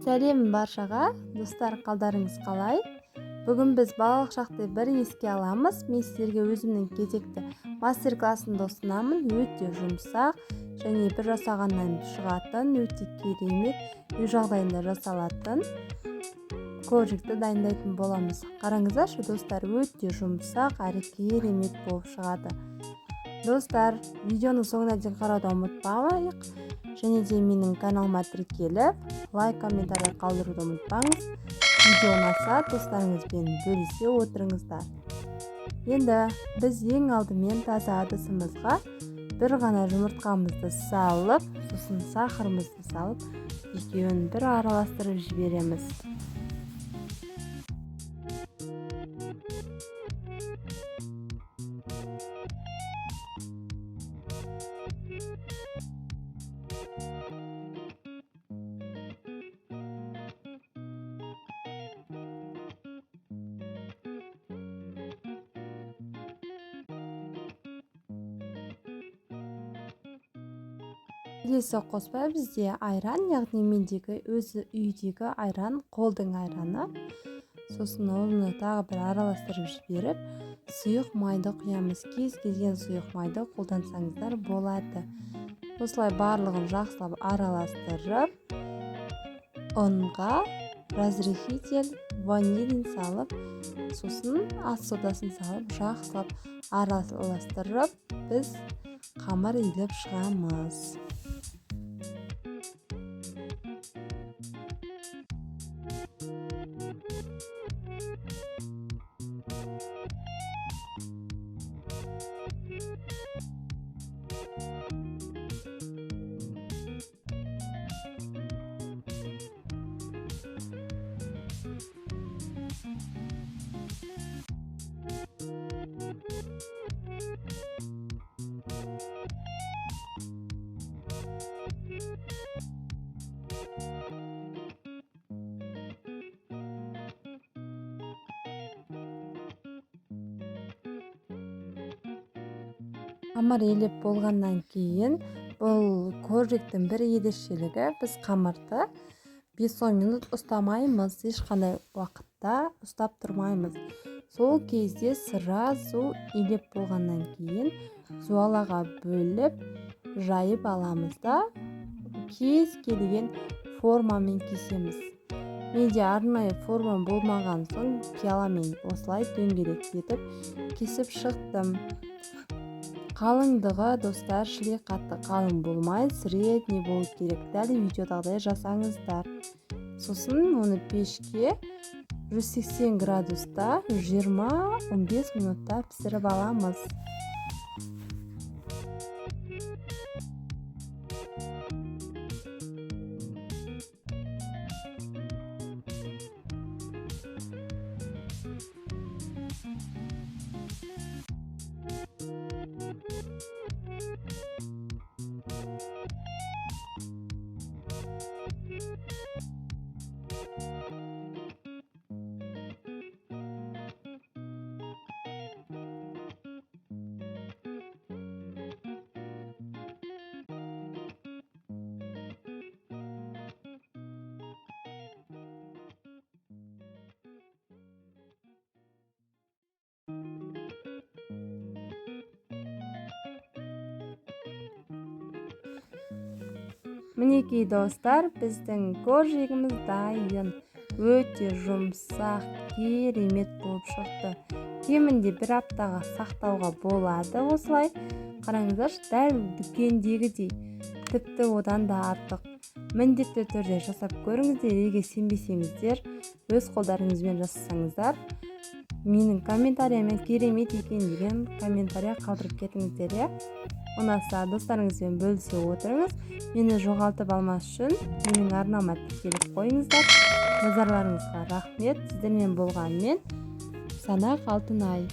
Сәлем баршаға, достар, қалдарыңыз қалай? Бүгін біз балалық шақты бір еске аламыз. Мен сіздерге өзімнің кезекті мастер-классымды ұсынамын. Өте жұмсақ және бір жасағаннан шығатын, өте керемет үй жағдайында жасалатын коржикті дайындайтын боламыз. Қараңыздаршы, достар, өте жұмсақ әрі керемет болып шығады. Достар, видеоны соңына дейін қарауды ұмытпайық. Және де менің каналыма тіркеліп, лайк, комментарий қалдыруды ұмытпаңыз. Видео ұнаса, достарыңызбен бөлісе отырыңыздар. Енді біз ең алдымен таза ыдысымызға бір ғана жұмыртқамызды салып, сосын сахарымызды салып, екеуін бір араластырып жібереміз. Келесі қоспа бізде айран, яғни мендегі өзі үйдегі айран, қолдың айраны. Сосын оны тағы бір араластырып жіберіп, сұйық майды құямыз. Кез келген сұйық майды қолдансаңыздар болады. Осылай барлығын жақсылап араластырып, ұнға разрыхитель, ванилин салып, сосын ас содасын салып, жақсылап араластырып, біз қамыр илеп шығамыз. Қамыр елеп болғаннан кейін, бұл коржиктің бір ерекшелігі, біз қамырды 5-10 минут ұстамаймыз, ешқандай уақытта ұстап тұрмаймыз. Сол кезде сразу елеп болғаннан кейін жуалаға бөліп, жайып аламыз да, кез келген формамен кесеміз. Менде арнайы форма болмаған соң, пиаламен осылай дөңгелек етіп кесіп шықтым. Қалыңдығы, достар, шілей қатты қалың болмай, средний болу керек. Дәл видеодағыдай жасаңыздар. Сосын оны пешке 180 градуста 20-15 минутта пісіріп аламыз. Мінекей, достар, біздің коржигіміз дайын. Өте жұмсақ, керемет болып шықты. Кемінде бір аптаға сақтауға болады осылай. Қараңыздар, дәл дүкендегідей, тіпті одан да артық. Міндетті түрде жасап көріңіздер, егер сенбесеңіздер, өз қолдарыңызбен жасасаңыздар, менің комментариямен керемет екен деген комментария қалдырып кетіңіздер. Ұнаса, достарыңызбен бөлісе отырыңыз. Мені жоғалтып алмас үшін менің арнама тіркеліп қойыңыздар. Назарларыңызға рахмет. Сіздермен болғанмен Санақ Алтынай.